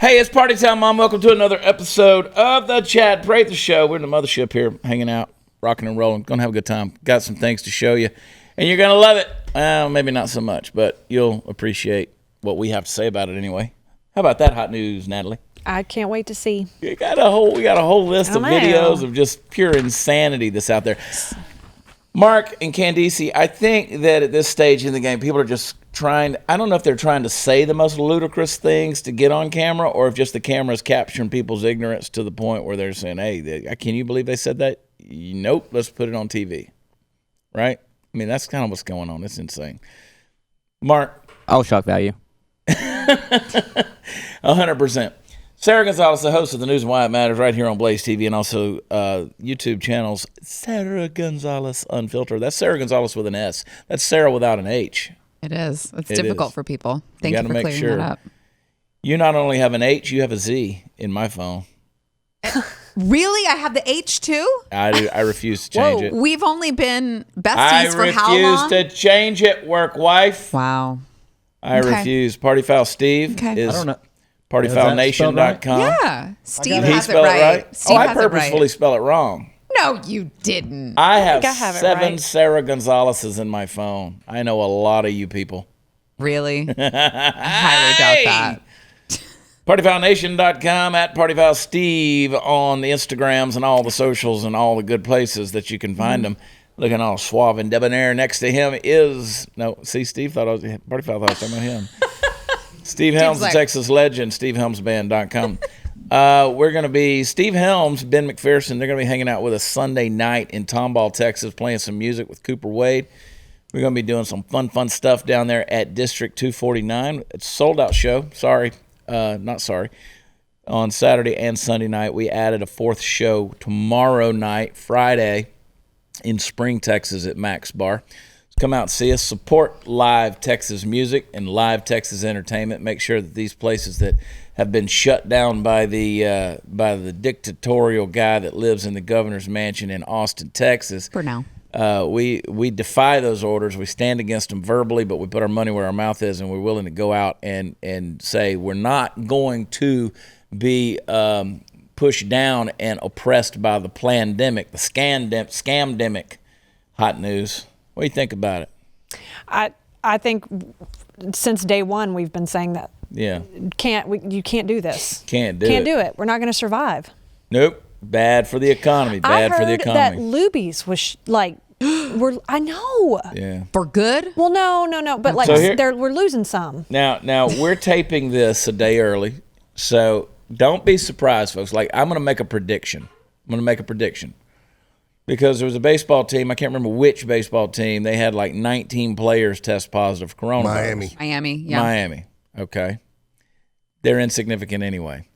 Hey, it's party time, Mom. Welcome to another episode of the Chad Prather Show. We're in the mothership here, hanging out, rocking and rolling. Gonna have a good time. Got some things to show you, and you're gonna love it. Well, maybe not so much, but you'll appreciate what we have to say about it anyway. How about that hot news, Natalie? I can't wait to see. We got a whole list of videos of just pure insanity that's out there. Mark and Candice, I think that at this stage in the game, people are just trying, I don't know if they're trying to say the most ludicrous things to get on camera, or if just the camera is capturing people's ignorance to the point where they're saying, hey, can you believe they said that? Nope, let's put it on TV. Right? I mean, that's kind of what's going on. It's insane. Mark? Oh, shock value. 100%. Sarah Gonzalez, the host of the News and Why It Matters, right here on BlazeTV, and also YouTube channels, Sarah Gonzalez Unfiltered. That's Sarah Gonzalez with an S. That's Sarah without an H. It is. It's difficult for people. Thank you for clearing that up. You not only have an H, you have a Z in my phone. Really? I have the H too? I refuse to change it. We've only been besties for how long? I refuse to change it, work wife. Wow. I refuse. Party Foul Steve is... I don't know. PartyFoulNation.com. Yeah. Steve Did he has it spell right. Steve I has it purposefully right. spell it wrong. No, you didn't. I have I have it 7 right. Sarah Gonzalez's in my phone. I know a lot of you people. Really? I highly doubt that. PartyFoulNation.com, at PartyFoulSteve on the Instagrams and all the socials and all the good places that you can find them. Looking all suave and debonair. Next to him is... No, see, Steve thought I was... Party Foul thought I was talking about him. Steve Helms, the Texas legend, SteveHelmsBand.com. We're going to be, Steve Helms, Ben McPherson, they're going to be hanging out with us Sunday night in Tomball, Texas, playing some music with Cooper Wade. We're going to be doing some fun stuff down there at District 249. It's a sold-out show. Not sorry. On Saturday and Sunday night, we added a 4th show tomorrow night, Friday, in Spring, Texas at Max Bar. Come out and see us. Support live Texas music and live Texas entertainment. Make sure that these places that have been shut down by the dictatorial guy that lives in the governor's mansion in Austin, Texas. For now. We defy those orders. We stand against them verbally, but we put our money where our mouth is, and we're willing to go out and say we're not going to be pushed down and oppressed by the pandemic, the scamdemic. Hot news. What do you think about it? I think since day one we've been saying that. Yeah. You can't do this. Can't do it. We're not going to survive. Nope. Bad for the economy. Bad for the economy. I heard that Luby's was I know. Yeah. For good? Well, no. But we're losing some. Now we're taping this a day early, so don't be surprised, folks. Like, I'm going to make a prediction. Because there was a baseball team, I can't remember which baseball team, they had like 19 players test positive for coronavirus. Miami. Okay. They're insignificant anyway.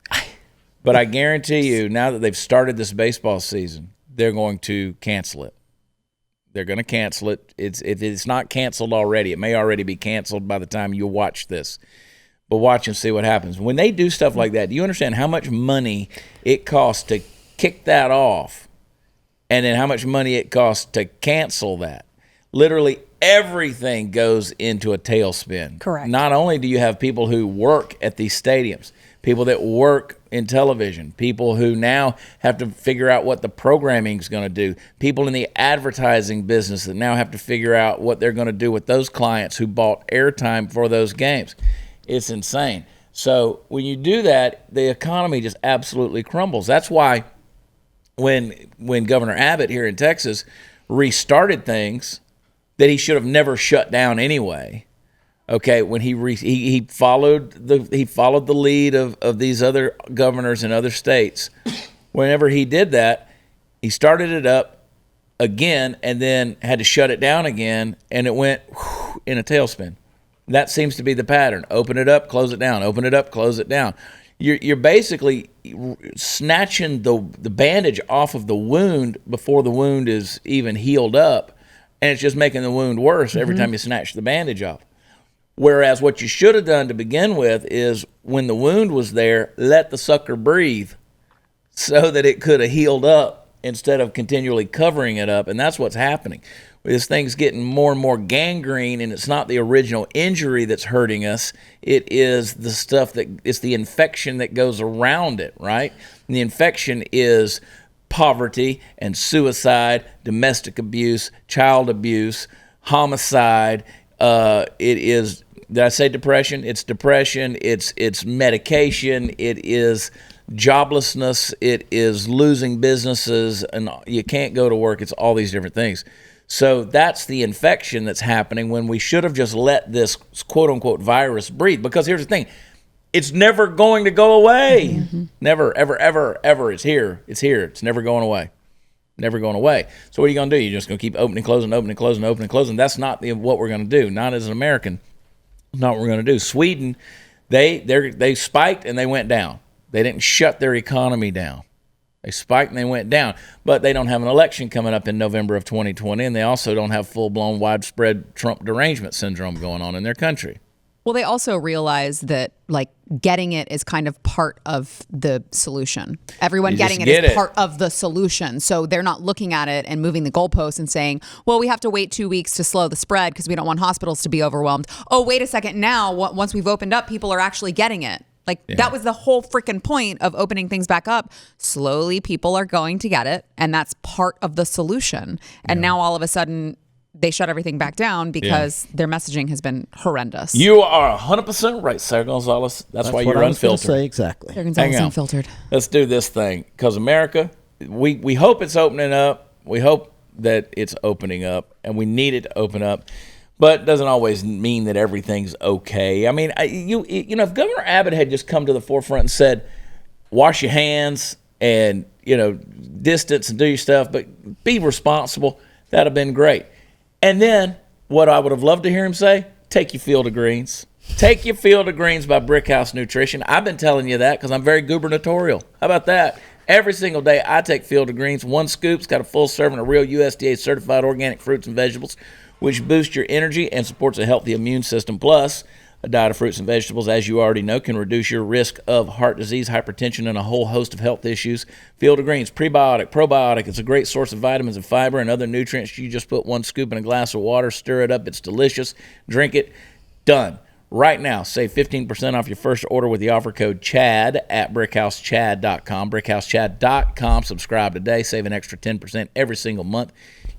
But I guarantee you, now that they've started this baseball season, they're going to cancel it. They're going to cancel it. If it's not canceled already, it may already be canceled by the time you watch this. But watch and see what happens. When they do stuff like that, do you understand how much money it costs to kick that off? And then how much money it costs to cancel that. Literally everything goes into a tailspin. Correct. Not only do you have people who work at these stadiums, people that work in television, people who now have to figure out what the programming is going to do, people in the advertising business that now have to figure out what they're going to do with those clients who bought airtime for those games. It's insane. So when you do that, the economy just absolutely crumbles. That's why when Governor Abbott here in Texas restarted things that he should have never shut down anyway. Okay, when he followed the lead of these other governors in other states. Whenever he did that, he started it up again and then had to shut it down again, and it went in a tailspin. That seems to be the pattern. Open it up, close it down. Open it up, close it down. You're basically snatching the bandage off of the wound before the wound is even healed up, and it's just making the wound worse every time you snatch the bandage off. Whereas what you should have done to begin with is when the wound was there, let the sucker breathe so that it could have healed up instead of continually covering it up. And that's what's happening. This thing's getting more and more gangrene, and it's not the original injury that's hurting us. It is the stuff it's the infection that goes around it, right? And the infection is poverty and suicide, domestic abuse, child abuse, homicide. It is, did I say depression? It's depression. It's medication. It is joblessness. It is losing businesses, and you can't go to work. It's all these different things. So that's the infection that's happening when we should have just let this quote-unquote virus breathe. Because here's the thing. It's never going to go away. Mm-hmm. Never, ever, ever, ever. It's here. It's here. It's never going away. Never going away. So what are you going to do? You're just going to keep opening, closing, opening, closing, opening, closing. That's not what we're going to do. Not as an American. Not what we're going to do. Sweden, they spiked and they went down. They didn't shut their economy down. They spiked and they went down. But they don't have an election coming up in November of 2020, and they also don't have full-blown widespread Trump derangement syndrome going on in their country. Well, they also realize that, like, getting it is kind of part of the solution. Everyone getting it is part of the solution. So they're not looking at it and moving the goalposts and saying, well, we have to wait 2 weeks to slow the spread because we don't want hospitals to be overwhelmed. Oh, wait a second. Now, once we've opened up, people are actually getting it. Like, that was the whole freaking point of opening things back up. Slowly, people are going to get it, and that's part of the solution. And now, all of a sudden, they shut everything back down because their messaging has been horrendous. You are 100% right, Sarah Gonzalez. That's why you're unfiltered. Say exactly. Sarah Gonzalez unfiltered. Let's do this thing, because America, we hope it's opening up. We hope that it's opening up, and we need it to open up. But it doesn't always mean that everything's okay. I mean, if Governor Abbott had just come to the forefront and said, wash your hands and, distance and do your stuff, but be responsible, that'd have been great. And then what I would have loved to hear him say, take your field of greens. Take your field of greens by Brickhouse Nutrition. I've been telling you that because I'm very gubernatorial. How about that? Every single day I take field of greens. 1 scoop's got a full serving of real USDA certified organic fruits and vegetables, which boosts your energy and supports a healthy immune system. Plus, a diet of fruits and vegetables, as you already know, can reduce your risk of heart disease, hypertension, and a whole host of health issues. Field of Greens, prebiotic, probiotic. It's a great source of vitamins and fiber and other nutrients. You just put 1 scoop in a glass of water, stir it up. It's delicious. Drink it. Done. Right now, save 15% off your first order with the offer code CHAD at BrickHouseChad.com. BrickHouseChad.com. Subscribe today. Save an extra 10% every single month.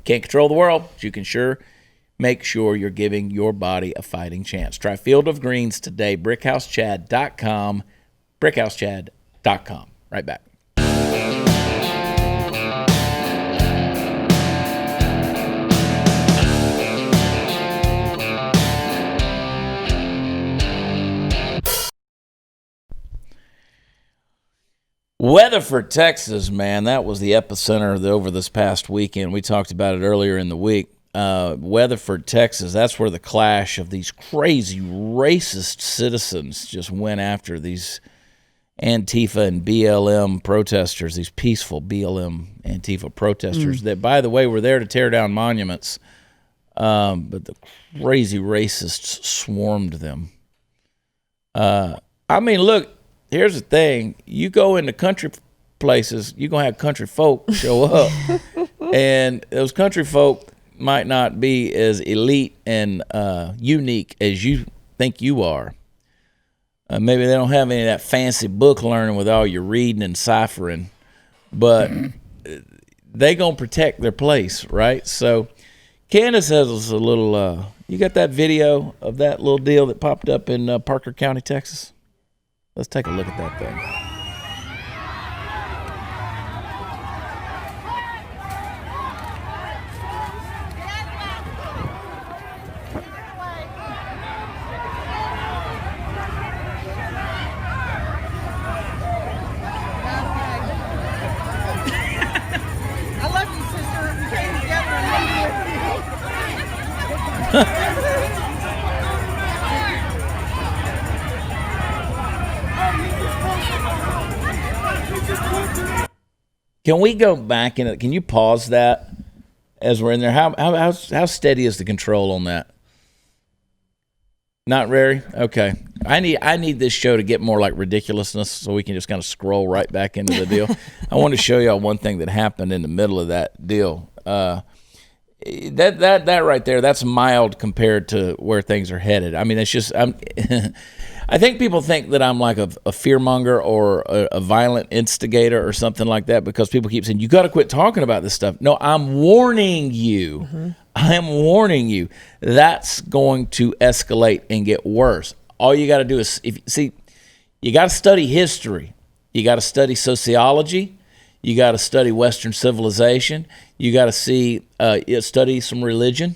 Can't control the world, but you can sure make sure you're giving your body a fighting chance. Try Field of Greens today. BrickHouseChad.com. BrickHouseChad.com. Right back. Weatherford, Texas, man, that was the epicenter over this past weekend. We talked about it earlier in the week. Weatherford, Texas, that's where the clash of these crazy racist citizens just went after these Antifa and BLM protesters, these peaceful BLM Antifa protesters that, by the way, were there to tear down monuments, but the crazy racists swarmed them. I mean, look, here's the thing. You go into country places, you're going to have country folk show up, and those country folk might not be as elite and unique as you think you are. Maybe they don't have any of that fancy book learning with all your reading and ciphering, but they going to protect their place, right? So Candace has us a little, you got that video of that little deal that popped up in Parker County, Texas? Let's take a look at that thing. I love you, sister. We came together and Can we go back in it? Can you pause that as we're in there? How steady is the control on that? Not very? Okay. I need this show to get more like ridiculousness so we can just kind of scroll right back into the deal. I want to show y'all one thing that happened in the middle of that deal. That right there, that's mild compared to where things are headed. I mean, it's just I think people think that I'm like a fearmonger or a violent instigator or something like that because people keep saying, you got to quit talking about this stuff. No, I'm warning you. Mm-hmm. I am warning you. That's going to escalate and get worse. All you got to do is, you got to study history. You got to study sociology. You got to study Western civilization. You got to study some religion.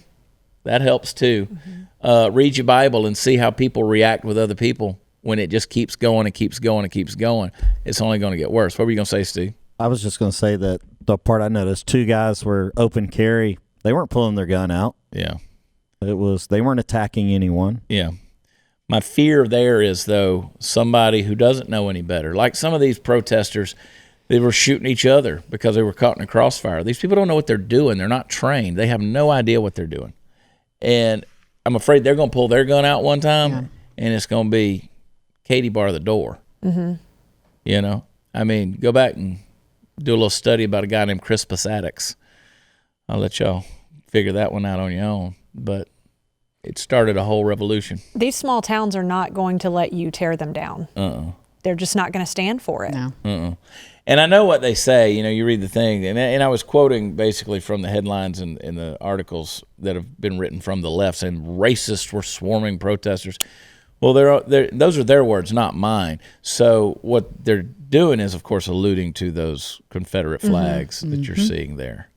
That helps too. Mm-hmm. Read your Bible and see how people react with other people when it just keeps going and keeps going and keeps going. It's only going to get worse. What were you going to say, Steve? I was just going to say that the part I noticed, 2 guys were open carry. They weren't pulling their gun out. Yeah. They weren't attacking anyone. Yeah. My fear there is, though, somebody who doesn't know any better. Like some of these protesters, they were shooting each other because they were caught in a crossfire. These people don't know what they're doing. They're not trained. They have no idea what they're doing. And I'm afraid they're going to pull their gun out one time, and it's going to be Katie bar the door. Mm-hmm. You know? I mean, go back and do a little study about a guy named Crispus Attucks. I'll let y'all figure that one out on your own. But it started a whole revolution. These small towns are not going to let you tear them down. They're just not going to stand for it. No. And I know what they say. You know, you read the thing, and I was quoting basically from the headlines and the articles that have been written from the left saying racists were swarming protesters. Well, those are their words, not mine. So what they're doing is, of course, alluding to those Confederate flags that you're seeing there.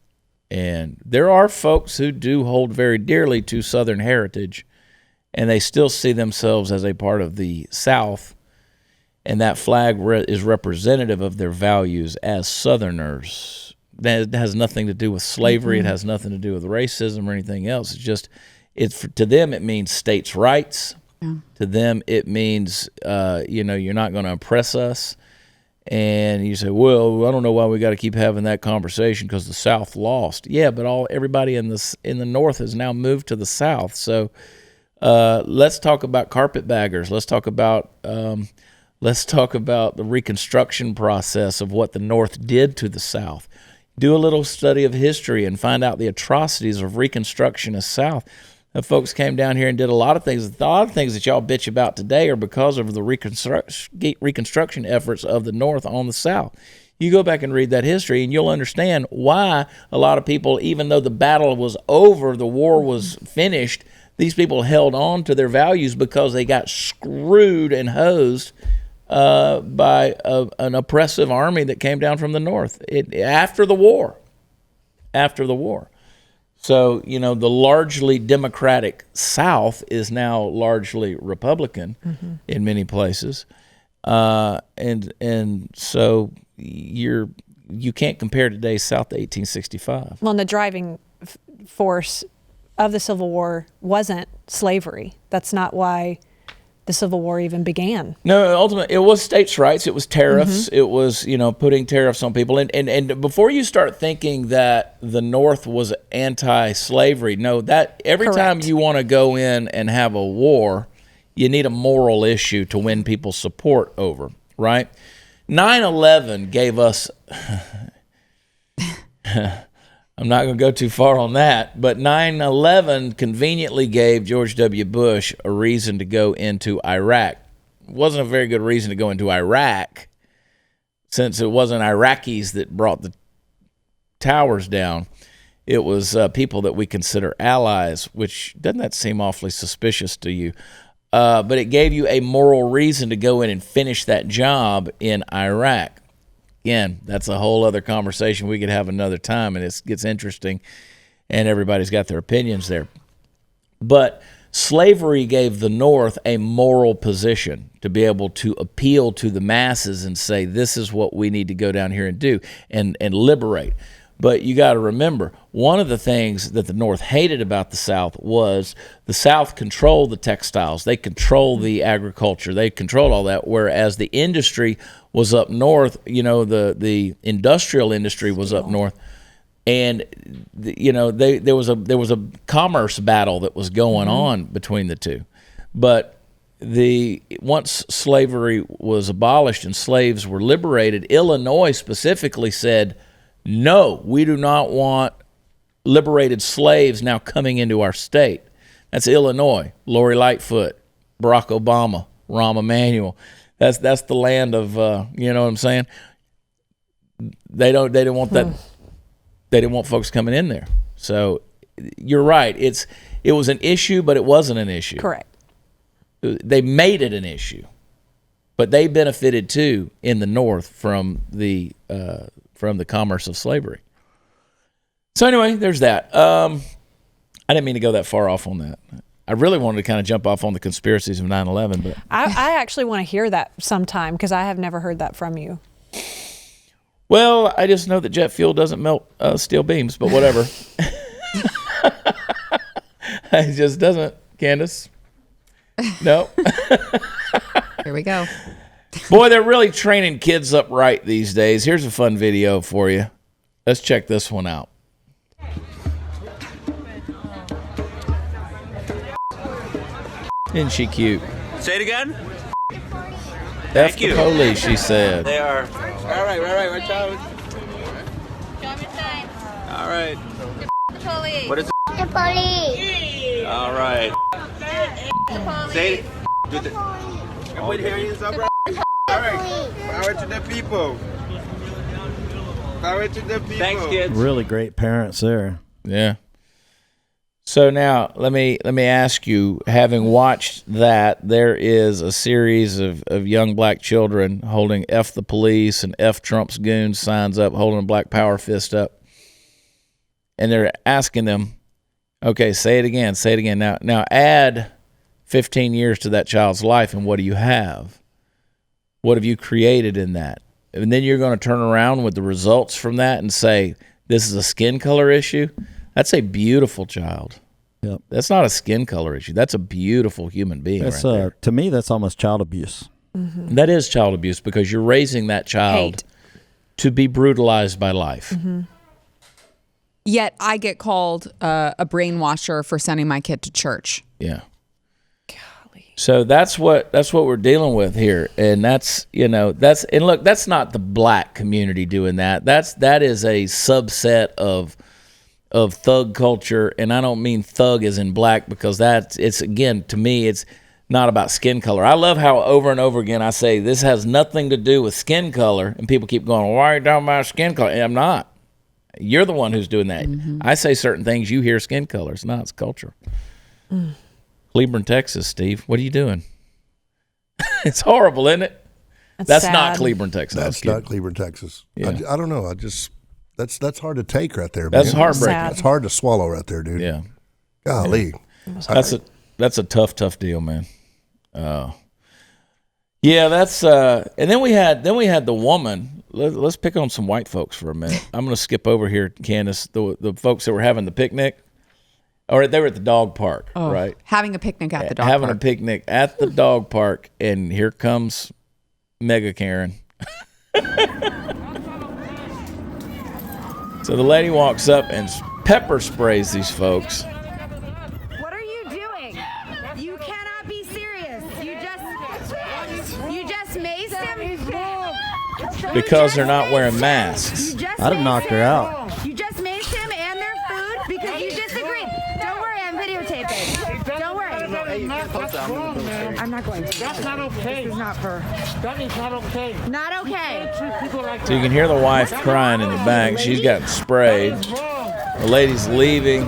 And there are folks who do hold very dearly to Southern heritage, and they still see themselves as a part of the South. And that flag is representative of their values as Southerners. That has nothing to do with slavery. It has nothing to do with racism or anything else. To them, it means states' rights. Yeah. To them, it means, you're not going to oppress us. And you say, well, I don't know why we got to keep having that conversation because the South lost. Yeah, but everybody in the North has now moved to the South. So let's talk about carpetbaggers. Let's talk about the Reconstruction process of what the North did to the South. Do a little study of history and find out the atrocities of Reconstructionist South. Folks came down here and did a lot of things. A lot of things that y'all bitch about today are because of the Reconstruction efforts of the North on the South. You go back and read that history, and you'll understand why a lot of people, even though the battle was over, the war was finished, these people held on to their values because they got screwed and hosed by an oppressive army that came down from the North after the war. So, the largely Democratic South is now largely Republican in many places. And so you can't compare today's South to 1865. Well, and the driving force of the Civil War wasn't slavery. That's not why the Civil War even began. No, ultimately, it was states' rights. It was tariffs. It was, putting tariffs on people. And before you start thinking that the North was anti-slavery, no, that every Correct. time you want to go in and have a war, you need a moral issue to win people's support over, right? 9/11 gave us... I'm not going to go too far on that, but 9/11 conveniently gave George W. Bush a reason to go into Iraq. It wasn't a very good reason to go into Iraq, since it wasn't Iraqis that brought the towers down. It was people that we consider allies, which doesn't that seem awfully suspicious to you? But it gave you a moral reason to go in and finish that job in Iraq. Again, that's a whole other conversation we could have another time, and it gets interesting, and everybody's got their opinions there. But slavery gave the North a moral position to be able to appeal to the masses and say, this is what we need to go down here and do and liberate. But you got to remember, one of the things that the North hated about the South was the South controlled the textiles. They controlled the agriculture. They controlled all that, whereas the industry was up north. The industrial industry was up north. And, there was a commerce battle that was going on between the two. But once slavery was abolished and slaves were liberated, Illinois specifically said, no, we do not want liberated slaves now coming into our state. That's Illinois. Lori Lightfoot, Barack Obama, Rahm Emanuel. That's the land of you know what I'm saying? They didn't want that. They didn't want folks coming in there. So you're right. It was an issue, but it wasn't an issue. Correct. They made it an issue, but they benefited too in the North from the commerce of slavery. So anyway, there's that. I didn't mean to go that far off on that. I really wanted to kind of jump off on the conspiracies of 9/11, but I actually want to hear that sometime because I have never heard that from you. Well, I just know that jet fuel doesn't melt steel beams, but whatever. It just doesn't, Candace. No. Here we go. Boy, they're really training kids up right these days. Here's a fun video for you. Let's check this one out. Isn't she cute? Say it again. F the police, she said. They are. All right. Watch out. All right. The police. What is it? The police. All right. The police. Say it. Do the. Everybody hearing this up, right? All right. Power to the people. Power to the people. Thanks, kids. Really great parents there. Yeah. So now let me ask you, having watched that, there is a series of young black children holding F the police and F Trump's goons signs up, holding a black power fist up. And they're asking them, okay, say it again. Now add 15 years to that child's life, and what do you have? What have you created in that? And then you're going to turn around with the results from that and say, this is a skin color issue? That's a beautiful child. Yep. That's not a skin color issue. That's a beautiful human being That's right there. to me, that's almost child abuse. Mm-hmm. That is child abuse because you're raising that child to be brutalized by life. Mm-hmm. Yet I get called a brainwasher for sending my kid to church. Yeah. So that's what we're dealing with here, and that's look, that's not the black community doing that. That is a subset of thug culture, and I don't mean thug as in black because it's again, to me, it's not about skin color. I love how over and over again I say this has nothing to do with skin color, and people keep going, why are you talking about skin color? And I'm not. You're the one who's doing that. Mm-hmm. I say certain things, you hear skin color. It's not, it's culture. Cleburne, Texas, Steve. What are you doing? It's horrible, isn't it? That's not Cleburne, Texas. That's not Cleburne, Texas. Yeah. I don't know. That's hard to take right there, man. That's heartbreaking. That's hard to swallow right there, dude. Yeah. Golly. That's a tough deal, man. Yeah, that's and then we had the woman. Let's pick on some white folks for a minute. I'm going to skip over here, Candace. The folks that were having the picnic. Or they were at the dog park, right? Having a picnic at the dog Having park. a picnic at the dog park, and here comes Mega Karen. So the lady walks up and pepper sprays these folks. What are you doing? You cannot be serious. You just maced him? Because they're not wearing masks. I'd have knocked her out. You just maced him and their food because you disagreed. Don't worry, I'm videotaping. Don't worry. I'm not going to. That's not okay. This is not for. That is not okay. Not okay. Treat people like So you can hear the wife crying in the back. She's gotten sprayed. The lady's leaving.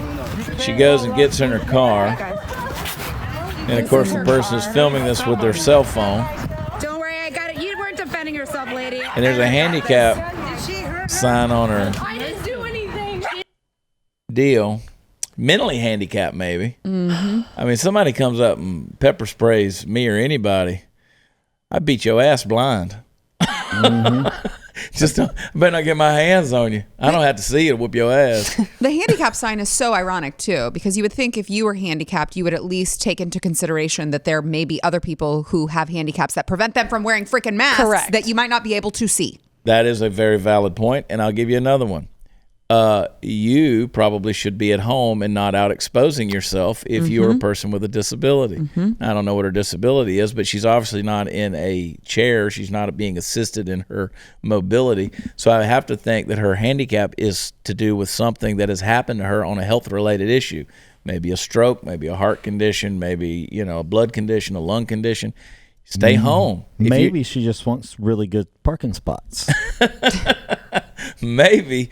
She goes and gets in her car. And of course the person is filming this with their cell phone. Don't worry, I got it. You weren't defending yourself, lady. And there's a handicap sign on her I didn't do anything. deal. Mentally handicapped, maybe. Mm-hmm. I mean, somebody comes up and pepper sprays me or anybody, I beat your ass blind. Mm-hmm. Just I better not get my hands on you. I don't have to see it, whoop your ass. The handicap sign is so ironic too, because you would think if you were handicapped, you would at least take into consideration that there may be other people who have handicaps that prevent them from wearing freaking masks. Correct. That you might not be able to see. That is a very valid point, and I'll give you another one. you probably should be at home and not out exposing yourself if you're a person with a disability. I don't know what her disability is, but she's obviously not in a chair. She's not being assisted in her mobility. So I have to think that her handicap is to do with something that has happened to her on a health-related issue. Maybe a stroke, maybe a heart condition, maybe, a blood condition, a lung condition. Stay home. Maybe she just wants really good parking spots. Maybe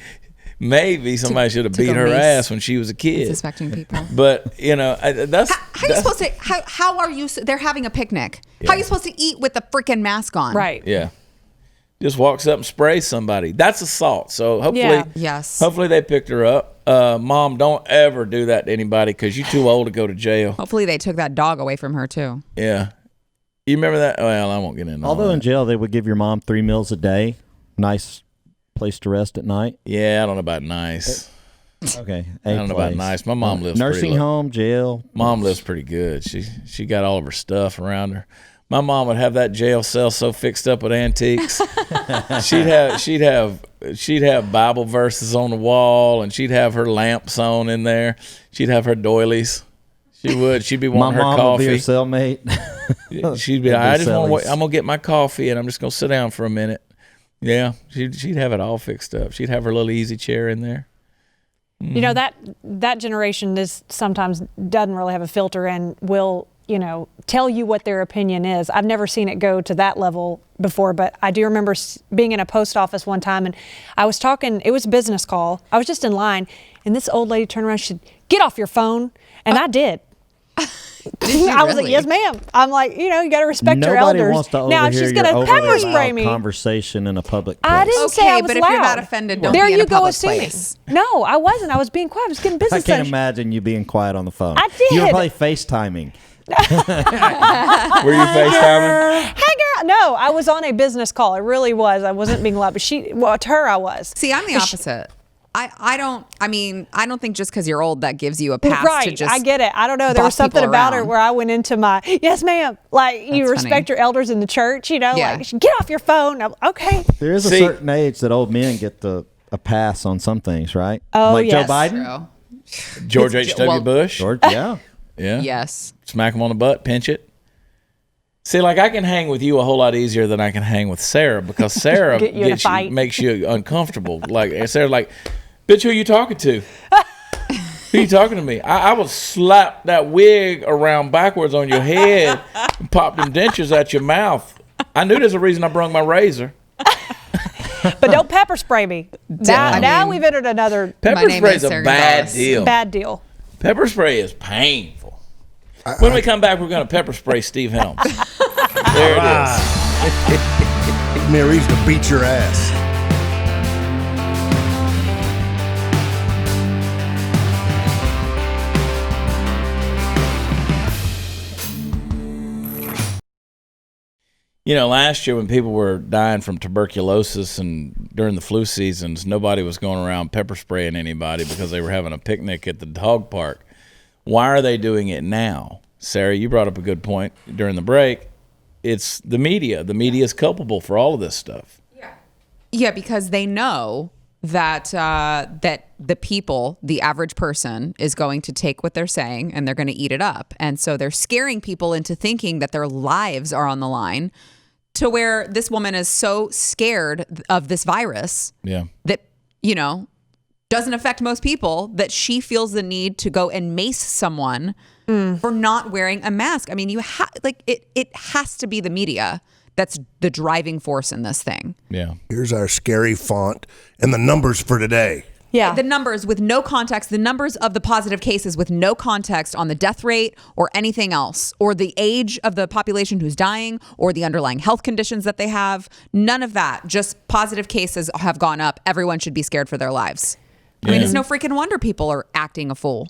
somebody should have beat her ass when she was a kid. Suspecting people. But, that's... How are you supposed to... How are you... They're having a picnic. Yeah. How are you supposed to eat with the freaking mask on? Right. Yeah. Just walks up and sprays somebody. That's assault. So hopefully they picked her up. Mom, don't ever do that to anybody because you're too old to go to jail. Hopefully they took that dog away from her, too. Yeah. You remember that? Well, I won't get into Although all in that. jail, they would give your mom 3 meals a day. Nice place to rest at night. Yeah, I don't know about nice. Okay. I don't know about nice. My mom lives nursing home, jail. Mom lives pretty good. She got all of her stuff around her. My mom would have that jail cell so fixed up with antiques. she'd have Bible verses on the wall, and she'd have her lamps on in there. She'd have her doilies. She would. She'd be wanting her coffee. My mom would be her cellmate. She'd be. I'm gonna get my coffee, and I'm just gonna sit down for a minute. Yeah, she'd have it all fixed up. She'd have her little easy chair in there. That generation is sometimes doesn't really have a filter and will tell you what their opinion is. I've never seen it go to that level before, but I do remember being in a post office one time, and I was talking. It was a business call. I was just in line, and this old lady turned around. She said, "Get off your phone," and I did. I was like, "Yes, ma'am." I'm like, you got to respect your elders. Nobody wants to now she's going to pepper spray me. Conversation in a public place. I didn't say I was but loud. if you're that offended, don't there be in you a go public assuming. place. No, I wasn't. I was being quiet. I was getting business I can't done. imagine you being quiet on the phone. I did. You were probably FaceTiming. Were you FaceTiming? Hey, girl. No, I was on a business call. It really was. I wasn't being loud, but to her, I was. See, I'm the opposite. I don't think just because you're old that gives you a pass to just I get it. I don't know. There was something about her where I went into my, yes, ma'am. Like, you respect your elders in the church, like, get off your phone. Okay. There is a certain age that old men get a pass on some things, right? Oh, like yes. Joe Biden? True. George H.W. Bush? George, yeah. Yeah. Yes. Smack him on the butt, pinch it. See, like, I can hang with you a whole lot easier than I can hang with Sarah because Sarah makes you uncomfortable. Like, Sarah's like, bitch, who you talking to? Who you talking to me? I will slap that wig around backwards on your head and pop them dentures out your mouth. I knew there's a reason I brung my razor. But don't pepper spray me. Now we've entered another. Pepper spray is a bad deal. Bad deal. Pepper spray is painful. When we come back, we're going to pepper spray Steve Helms. There it is. Give me a reason to beat your ass. Last year when people were dying from tuberculosis and during the flu seasons, nobody was going around pepper spraying anybody because they were having a picnic at the dog park. Why are they doing it now? Sarah, you brought up a good point during the break. It's the media. The media is culpable for all of this stuff. Yeah, because they know that that the people, the average person, is going to take what they're saying and they're going to eat it up. And so they're scaring people into thinking that their lives are on the line, to where this woman is so scared of this virus that, doesn't affect most people, that she feels the need to go and mace someone for not wearing a mask. I mean, it has to be the media that's the driving force in this thing. Yeah. Here's our scary font and the numbers for today. Yeah. The numbers with no context, the numbers of the positive cases with no context on the death rate or anything else, or the age of the population who's dying, or the underlying health conditions that they have. None of that. Just positive cases have gone up. Everyone should be scared for their lives. I mean, it's no freaking wonder people are acting a fool.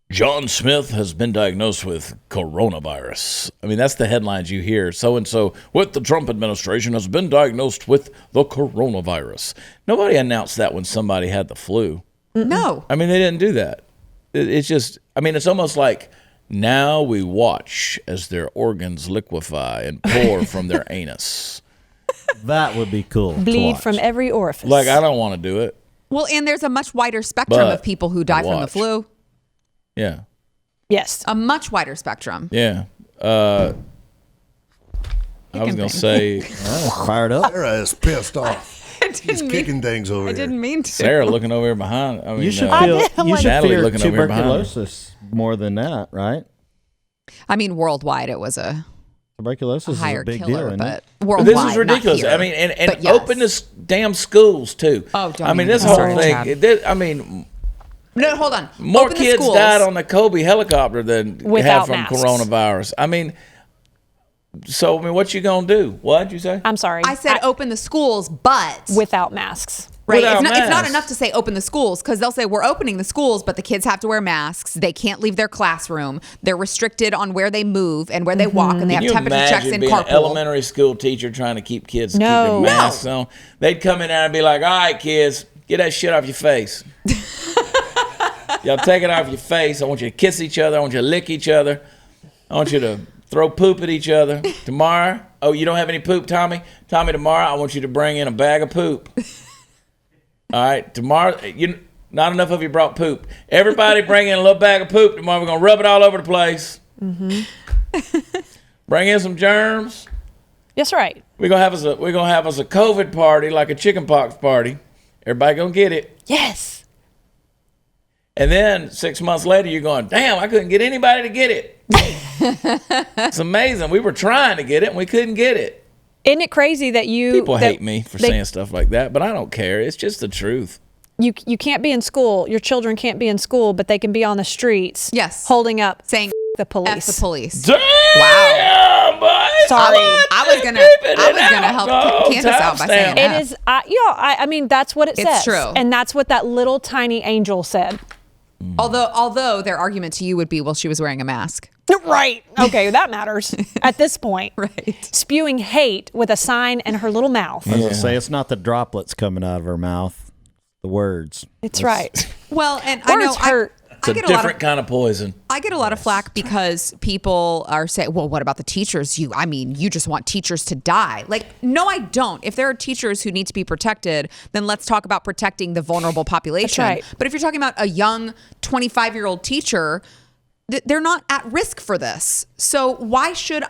John Smith has been diagnosed with coronavirus. I mean, that's the headlines you hear. So-and-so with the Trump administration has been diagnosed with the coronavirus. Nobody announced that when somebody had the flu. No. I mean, they didn't do that. It's just, it's almost like now we watch as their organs liquefy and pour from their anus. That would be cool. Bleed from every orifice. Like, I don't want to do it. Well, and there's a much wider spectrum But of people who die from the watch. flu. Yeah. Yes. A much wider spectrum. Yeah. I was going to say, Fired up. Sarah is pissed off. He's kicking things over I here. didn't mean to. Sarah looking over here behind. I mean, You should I did. feel. You should Natalie fear looking over here behind her. tuberculosis more than that, right? I mean, worldwide, it was a Tuberculosis higher is a big killer, deal, isn't but it? worldwide, this is ridiculous. not here. I mean, and But yes. open this damn schools too. Oh, don't I mean, even this get whole started, thing. Chad. I mean, No, hold on. more Open the kids schools. died on the Kobe helicopter than Without have from masks. coronavirus. I mean, so I mean, what you gonna do? What'd you say? I'm sorry. I said open the schools, but without masks. right. Without It's not masks. enough to say open the schools because they'll say we're opening the schools, but the kids have to wear masks. They can't leave their classroom. They're restricted on where they move and where they walk, and they Can have you temperature checks imagine in being an carpool. elementary school teacher trying to keep kids to keep No. their masks on? They'd come in there and be like, "All right, kids, get that shit off your face. Y'all take it off your face. I want you to kiss each other. I want you to lick each other. I want you to throw poop at each other. Tomorrow, oh, you don't have any poop, Tommy? Tommy, tomorrow I want you to bring in a bag of poop. All right, tomorrow, not enough of you brought poop. Everybody bring in a little bag of poop. Tomorrow we're going to rub it all over the place. Mm-hmm. Bring in some germs. That's right. We're gonna have us a COVID party, like a chickenpox party. Everybody gonna get it. Yes. And then 6 months later, you're going, damn, I couldn't get anybody to get it. It's amazing. We were trying to get it, and we couldn't get it. Isn't it crazy that People hate me for saying stuff like that, but I don't care. It's just the truth. you can't be in school. Your children can't be in school, but they can be on the streets. Yes. Holding up Saying the police. F the police. Damn, boy. Sorry. I was gonna help Candace out by saying It F. is, I mean, that's what it It's says. true. And that's what that little tiny angel said. Although their argument to you would be, well, she was wearing a mask. Right. Okay, that matters at this point. Right. Spewing hate with a sign in her little mouth. I was gonna say it's not the droplets coming out of her mouth, the words. It's right. Well, and I know Words hurt. It's a different kind of poison. I get a lot of flack because people are saying, well, what about the teachers? You just want teachers to die. Like, no, I don't. If there are teachers who need to be protected, then let's talk about protecting the vulnerable population. That's right. But if you're talking about a young 25-year-old teacher, they're not at risk for this. So why should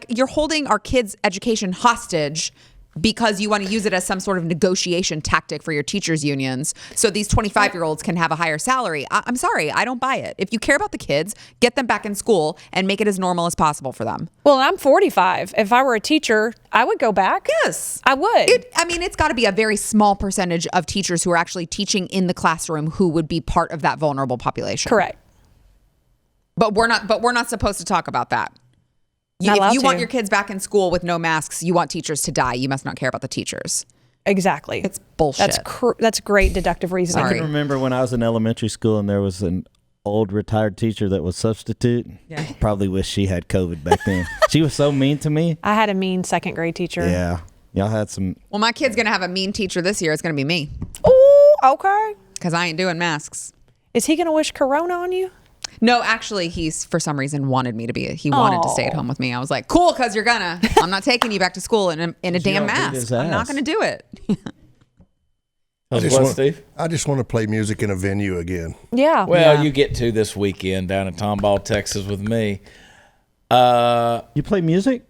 you're holding our kids' education hostage because you want to use it as some sort of negotiation tactic for your teachers' unions so these 25-year-olds can have a higher salary. I'm sorry, I don't buy it. If you care about the kids, get them back in school and make it as normal as possible for them. Well, I'm 45. If I were a teacher, I would go back. Yes. I would. It's got to be a very small percentage of teachers who are actually teaching in the classroom who would be part of that vulnerable population. Correct. But we're not supposed to talk about that. Not If you allowed want to. your kids back in school with no masks, you want teachers to die. You must not care about the teachers. Exactly. It's bullshit. That's great deductive reasoning. I can remember when I was in elementary school and there was an old retired teacher that was substitute. Yeah. Probably wish she had COVID back then. She was so mean to me. I had a mean second grade teacher. Yeah. Y'all had some. Well, my kid's going to have a mean teacher this year. It's going to be me Ooh, okay. because I ain't doing masks. Is he going to wish Corona on you? No, actually, he's for some reason wanted me to be. He wanted to stay at home with me. I was like, cool, because you're gonna. I'm not taking you back to school in a damn mask. I'm not gonna do it. I Steve? just want to play music in a venue again. Yeah. Well, you get to this weekend down in Tomball, Texas with me. You play music?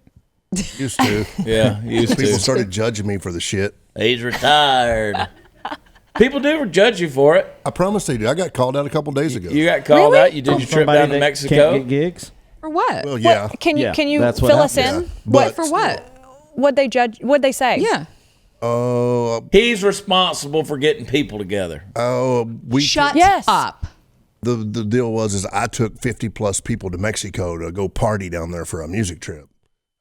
Used to. Yeah, used People to. started judging me for the shit. He's retired. People do judge you for it. I promise they do. I got called out a couple days ago. You got called Really? out. You did your trip down to Mexico. Can't get gigs? For what? Well, yeah. Can you Yeah, can you that's what fill us happened. in? Yeah. What But For what? What'd they judge? What'd they say? Yeah. He's responsible for getting people together. We Shut Yes. up. the deal was I took 50 plus people to Mexico to go party down there for a music trip.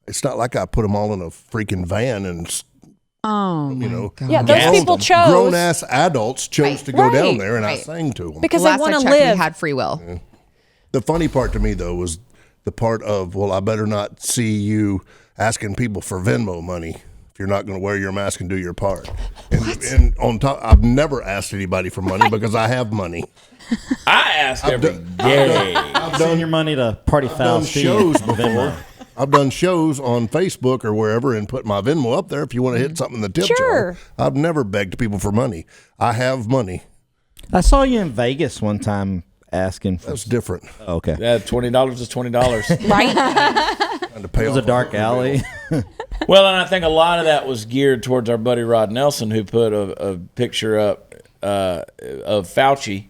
It's not like I put them all in a freaking van and Oh, you know. God. Yeah, those people chose Grown ass adults chose to go down there, and I Right. sang to them. because they Last want I to checked, live. we had free will. The funny part to me though was the part of, well, I better not see you asking people for Venmo money if you're not going to wear your mask and do your part. And on top, I've never asked anybody for money because I have money. I ask every day. I've done your money to Party Foul Done Steve. shows Venmo. before. I've done shows on Facebook or wherever and put my Venmo up there if you want to hit something in the tip jar. I've never begged people for money. I have money. I saw you in Vegas one time asking for. That's different. Oh, okay. Yeah, $20 is $20. Right? It was a dark alley. Well, and I think a lot of that was geared towards our buddy Rod Nelson, who put a picture up of Fauci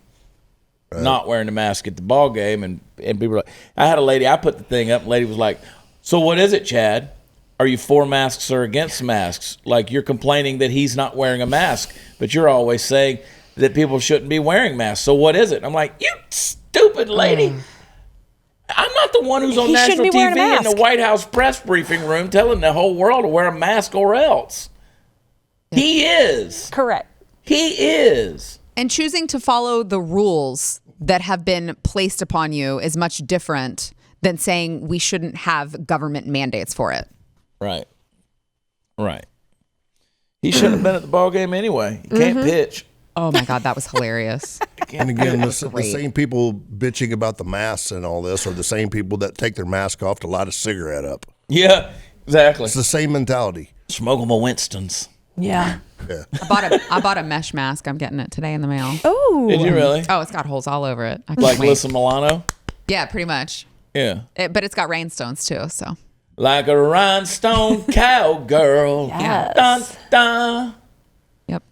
not wearing the mask at the ball game, and people were like, I had a lady, I put the thing up, and the lady was like, so what is it, Chad? Are you for masks or against masks? Like, you're complaining that he's not wearing a mask, but you're always saying that people shouldn't be wearing masks. So what is it? I'm like, you stupid lady. I'm not the one who's on national TV in the White House press briefing room telling the whole world to wear a mask or else. Yeah. He is. Correct. He is. And choosing to follow the rules that have been placed upon you is much different than saying we shouldn't have government mandates for it. Right. Right. He shouldn't have been at the ball game anyway. He can't pitch. Oh my God, that was hilarious. And again, the same people bitching about the masks and all this are the same people that take their mask off to light a cigarette up. Yeah, exactly. It's the same mentality. Smoke them a Winston's. Yeah. I bought a mesh mask. I'm getting it today in the mail. Oh. Did you really? Oh, it's got holes all over it. Like Alyssa Milano? Yeah, pretty much. Yeah. But it's got rhinestones too, so. Like a rhinestone cowgirl. Yes. Dun, dun. Yep.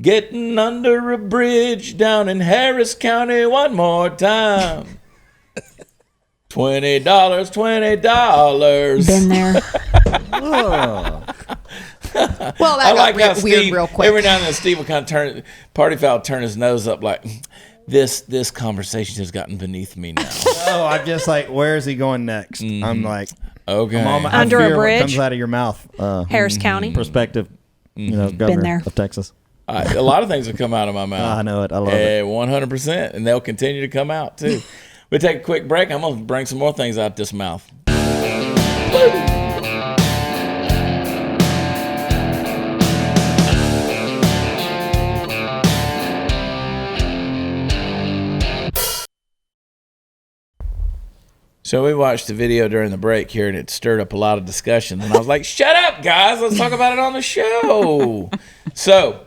Getting under a bridge down in Harris County one more time. $20, $20. Been there. Well, that got weird real quick. Every now and then Steve will kind of turn his nose up like, this conversation has gotten beneath me now. Oh, I'm just like, where is he going next? I'm like, okay. Under a bridge? What comes out of your mouth. Harris County. Perspective, governor there. of Texas. A lot of things have come out of my mouth. I know it. I love it. 100%. And they'll continue to come out, too. We'll take a quick break. I'm going to bring some more things out this mouth. So we watched the video during the break here, and it stirred up a lot of discussion. And I was like, shut up, guys. Let's talk about it on the show. So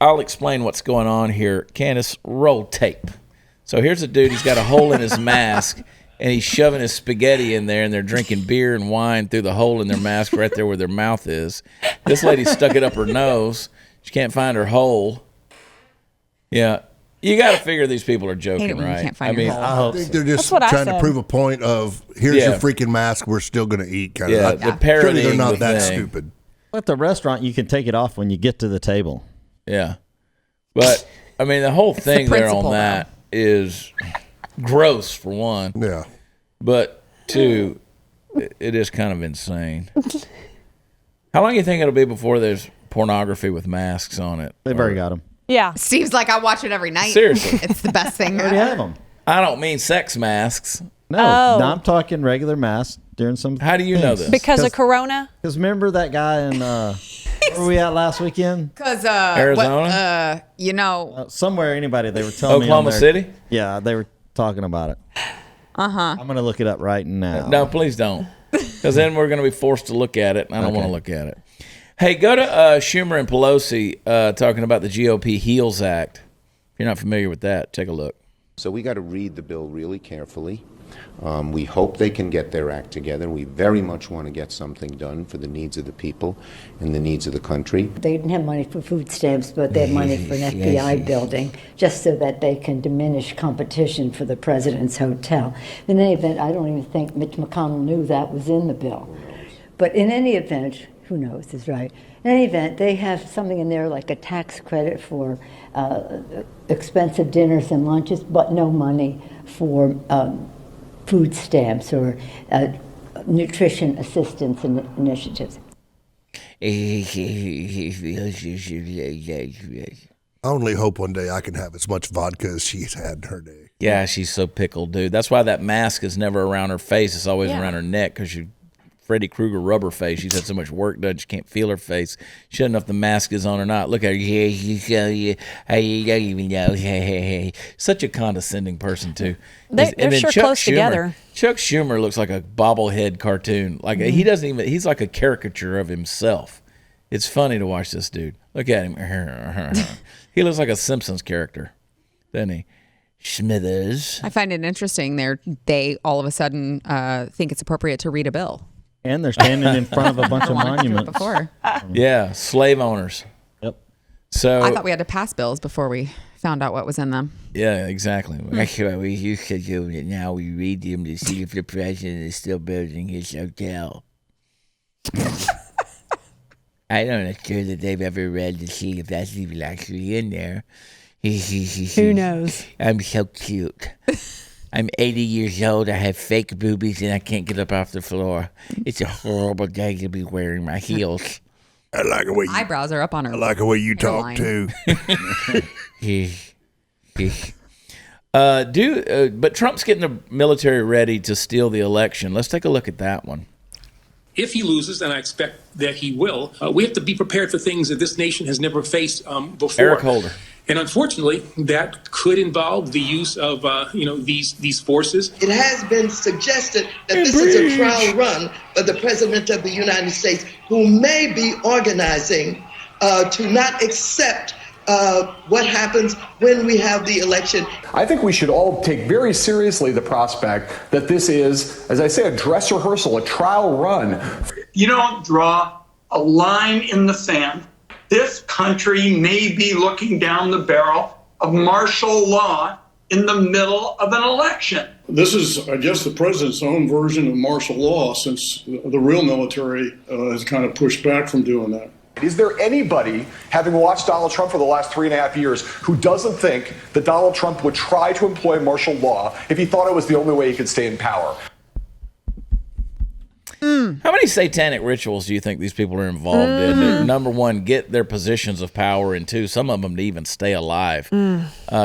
I'll explain what's going on here. Candace, roll tape. So here's a dude. He's got a hole in his mask, and he's shoving his spaghetti in there, and they're drinking beer and wine through the hole in their mask right there where their mouth is. This lady stuck it up her nose. She can't find her hole. Yeah. You got to figure these people are joking, right? Can't find your hole. I think they're just trying to prove a point of, here's your freaking mask, we're still going to eat. Kind of. The parodying. Surely they're not that stupid. At the restaurant, you can take it off when you get to the table. Yeah. But, I mean, the whole thing there on that is gross, for one. Yeah. But, two, it is kind of insane. How long do you think it'll be before there's pornography with masks on it? They've already got them. Yeah. Steve's like, I watch it every night. Seriously. It's the best thing They already ever. have them. I don't mean sex masks. No, I'm talking regular masks during some. How do you know this? Because of Corona? Because remember that guy in, where were we at last weekend? Because, Arizona? Somewhere, anybody, they were telling me. Oklahoma City? Yeah, they were talking about it. I'm going to look it up right now. No, please don't. Because then we're going to be forced to look at it, and I don't want to look at it. Hey, go to Schumer and Pelosi talking about the GOP HEALS Act. If you're not familiar with that, take a look. So we got to read the bill really carefully. We hope they can get their act together. We very much want to get something done for the needs of the people and the needs of the country. They didn't have money for food stamps, but they had money for an FBI building, just so that they can diminish competition for the president's hotel. In any event, I don't even think Mitch McConnell knew that was in the bill. But in any event, who knows is right. In any event, they have something in there like a tax credit for expensive dinners and lunches, but no money for food stamps or nutrition assistance initiatives. I only hope one day I can have as much vodka as she's had in her day. Yeah, she's so pickled, dude. That's why that mask is never around her face. It's always around her neck because she Freddy Krueger rubber face. She's had so much work done, she can't feel her face. She doesn't know if the mask is on or not. Look at her. Yeah, you don't even know. Such a condescending person, too. They're sure close together. Chuck Schumer looks like a bobblehead cartoon. Like he doesn't even. He's like a caricature of himself. It's funny to watch this dude. Look at him. He looks like a Simpsons character, doesn't he? Smithers. I find it interesting. They all of a sudden think it's appropriate to read a bill. And they're standing in front of a bunch of monuments. Before. Yeah, slave owners. Yep. So I thought we had to pass bills before we found out what was in them. Yeah, exactly. That's what we used to do. And now we read them to see if the president is still building his hotel. I don't know sure that they've ever read to see if that's even actually in there. Who knows? I'm so cute. I'm 80 years old. I have fake boobies and I can't get up off the floor. It's a horrible day to be wearing my heels. I like the way eyebrows are up on her. I like the way you talk too. But Trump's getting the military ready to steal the election. Let's take a look at that one. If he loses, and I expect that he will, we have to be prepared for things that this nation has never faced before. Eric Holder. And unfortunately, that could involve the use of these forces. It has been suggested that this is a trial run for the President of the United States, who may be organizing to not accept what happens when we have the election. I think we should all take very seriously the prospect that this is, as I say, a dress rehearsal, a trial run. You don't draw a line in the sand. This country may be looking down the barrel of martial law in the middle of an election. This is, I guess, the president's own version of martial law, since the real military has kind of pushed back from doing that. Is there anybody, having watched Donald Trump for the last 3.5 years, who doesn't think that Donald Trump would try to employ martial law if he thought it was the only way he could stay in power? How many satanic rituals do you think these people are involved in? That, number one, get their positions of power, and two, some of them to even stay alive,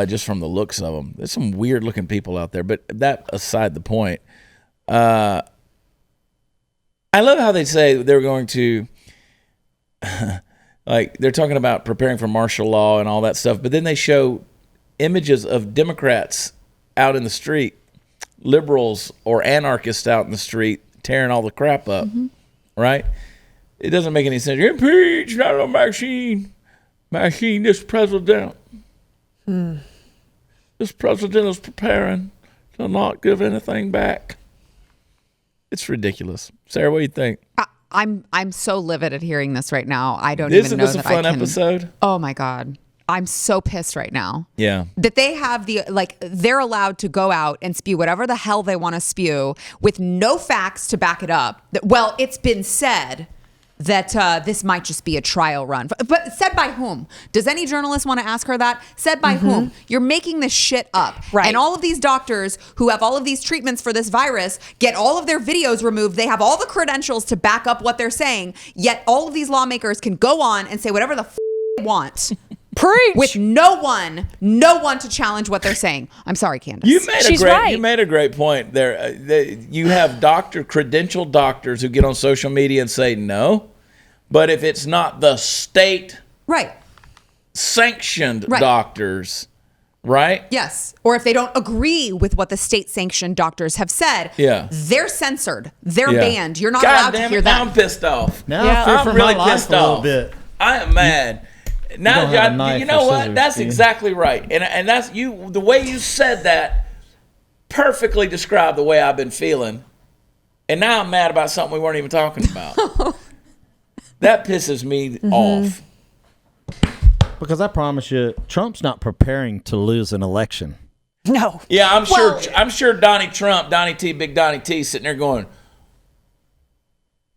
just from the looks of them. There's some weird-looking people out there, but that aside the point, I love how they say they're going to, like, they're talking about preparing for martial law and all that stuff, but then they show images of Democrats out in the street, liberals or anarchists out in the street, tearing all the crap up, right? It doesn't make any sense. Impeach, not a machine. Machine, this president. This president is preparing to not give anything back. It's ridiculous. Sarah, what do you think? I'm so livid at hearing this right now. I don't even know that I can. Isn't this a fun episode? Oh my God. I'm so pissed right now. Yeah. That they have they're allowed to go out and spew whatever the hell they want to spew with no facts to back it up. Well, it's been said that this might just be a trial run. But said by whom? Does any journalist want to ask her that? Said by whom? You're making this shit up. Right. And all of these doctors who have all of these treatments for this virus get all of their videos removed. They have all the credentials to back up what they're saying. Yet all of these lawmakers can go on and say whatever the they want. Preach. With no one to challenge what they're saying. I'm sorry, Candace. You made a great point there. You have credentialed doctors who get on social media and say no, but if it's not the state sanctioned doctors, right? Yes. Or if they don't agree with what the state sanctioned doctors have said, they're censored. They're banned. You're not allowed to hear that. I'm pissed off. Now I fear for I'm really my life pissed a little off. bit. I am mad. Now, you know what? That's exactly right. And that's you. The way you said that perfectly described the way I've been feeling. And now I'm mad about something we weren't even talking about. That pisses me off. Because I promise you, Trump's not preparing to lose an election. No. Yeah, I'm sure Donnie Trump, Big Donnie T, sitting there going,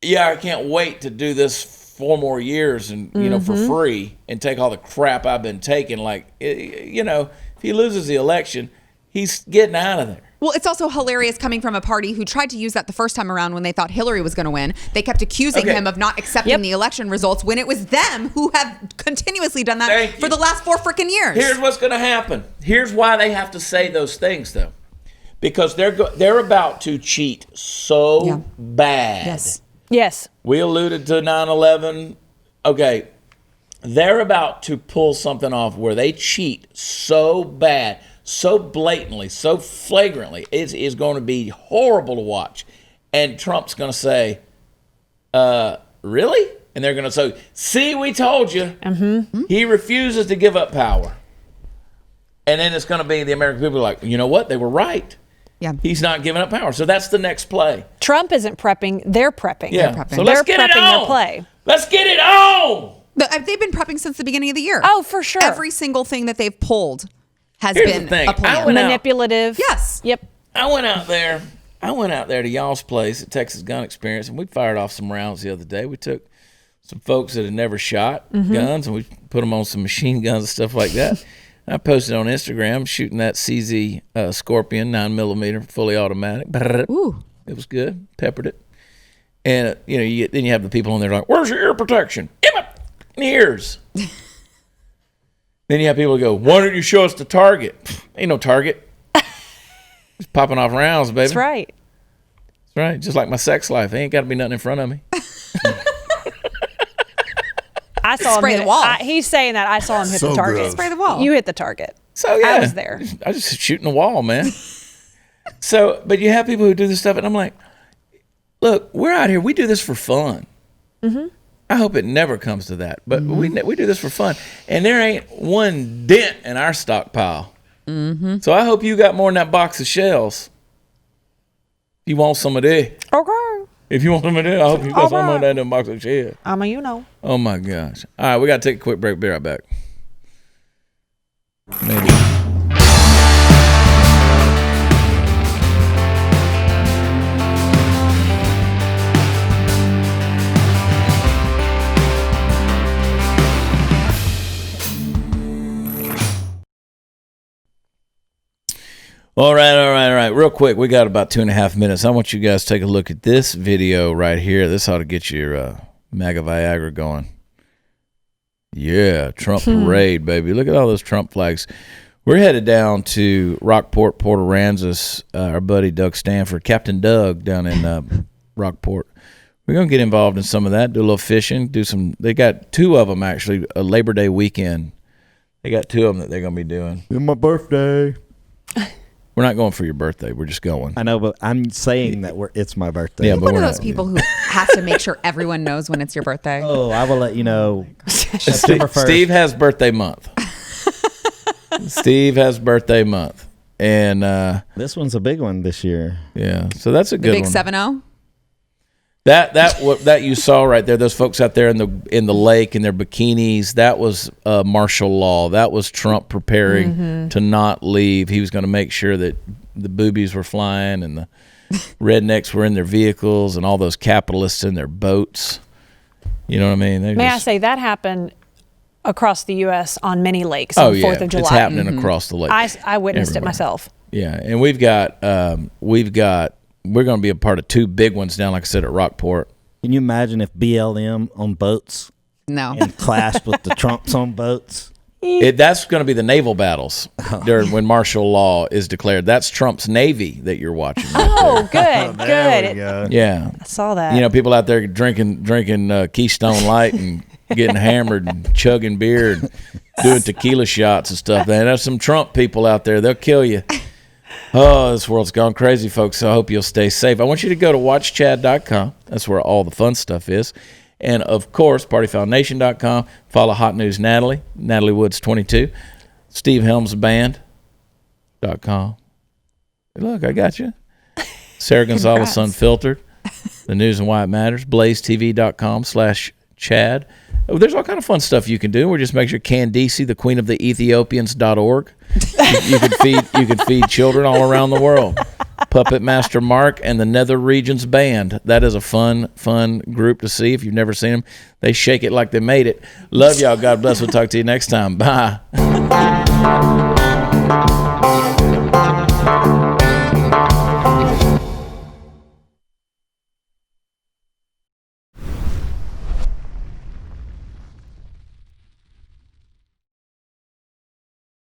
yeah, I can't wait to do this 4 more years and for free and take all the crap I've been taking. Like, if he loses the election, he's getting out of there. Well, it's also hilarious coming from a party who tried to use that the first time around when they thought Hillary was going to win. They kept accusing him of not accepting the election results when it was them who have continuously done that for the last 4 freaking years. Here's what's going to happen. Here's why they have to say those things, though. Because they're about to cheat so bad. Yes. Yes. We alluded to 9/11. Okay. They're about to pull something off where they cheat so bad, so blatantly, so flagrantly. It is going to be horrible to watch. And Trump's going to say, really? And they're going to say, see, we told you. Mm-hmm. He refuses to give up power. And then it's going to be the American people like, you know what? They were right. Yeah. He's not giving up power. So that's the next play. Trump isn't prepping. They're prepping. Yeah. They're prepping. So let's get it on. Their play. Let's get it on. They've been prepping since the beginning of the year. Oh, for sure. Every single thing that they've pulled has Here's been the thing. a plan. Manipulative. Yes. Yep. I went out there to y'all's place at Texas Gun Experience, and we fired off some rounds the other day. We took some folks that had never shot guns, and we put them on some machine guns and stuff like that. I posted on Instagram shooting that CZ Scorpion 9mm fully automatic. Ooh. It was good. Peppered it. And, then you have the people on there like, where's your ear protection? In my ears. Then you have people go, why don't you show us the target? Ain't no target. Just popping off rounds, baby. That's right. That's right. Just like my sex life. Ain't got to be nothing in front of me. I saw Spray him the wall. He's saying that I saw him hit So the target. gross. Spray the wall. You hit the target. So, yeah. I was there. I was just shooting the wall, man. But you have people who do this stuff, and I'm like, look, we're out here. We do this for fun. Mm-hmm. I hope it never comes to that. But we do this for fun. And there ain't one dent in our stockpile. Mm-hmm. So I hope you got more in that box of shells. You want some of that? Okay. If you want some of that, I hope you got some of that in the box of shells. Oh, my gosh. All right, we got to take a quick break. Be right back. Maybe. All right. Real quick, we got about 2.5 minutes. I want you guys to take a look at this video right here. This ought to get your MAGA Viagra going. Yeah, Trump parade, baby. Look at all those Trump flags. We're headed down to Rockport, Port Aransas. Our buddy Doug Stanford, Captain Doug down in Rockport. We're going to get involved in some of that, do a little fishing, they got 2 of them actually, a Labor Day weekend. They got 2 of them that they're going to be doing. It's my birthday. We're not going for your birthday. We're just going. I know, but I'm saying that it's my birthday. Yeah, You're but one of we're those not. people who has to make sure everyone knows when it's your birthday. Oh, I will let you know. September 1st. Steve has birthday month. Steve has birthday month. And this one's a big one this year. Yeah, so that's a The good big one. 7-0? That you saw right there, those folks out there in the lake in their bikinis, that was martial law. That was Trump preparing to not leave. He was going to make sure that the boobies were flying and the rednecks were in their vehicles and all those capitalists in their boats. You know what I mean? May I say that happened across the U.S. on many lakes Oh, on the 4th yeah. of July. It's happening across the lake. I witnessed Everywhere. it myself. Yeah, and we're going to be a part of 2 big ones down, like I said, at Rockport. Can you imagine if BLM on boats No. and clashed with the Trumps on boats? That's going to be the naval battles during when martial law is declared. That's Trump's Navy that you're watching. Oh, good, good. Yeah, I saw that. People out there drinking Keystone Light and getting hammered and chugging beer and doing tequila shots and stuff. Man, there's some Trump people out there. They'll kill you. Oh, this world's gone crazy, folks. So I hope you'll stay safe. I want you to go to watchchad.com. That's where all the fun stuff is. And, of course, partyfoundnation.com. Follow Hot News Natalie Woods 22. SteveHelmsBand.com. Look, I got you. Sarah Gonzalez Unfiltered. The News and Why It Matters. BlazeTV.com/Chad. There's all kind of fun stuff you can do. We're just making sure Candice, the Queen of the Ethiopians.org. You can feed children all around the world. Puppet Master Mark and the Nether Regions Band. That is a fun group to see. If you've never seen them, they shake it like they made it. Love y'all. God bless. We'll talk to you next time. Bye.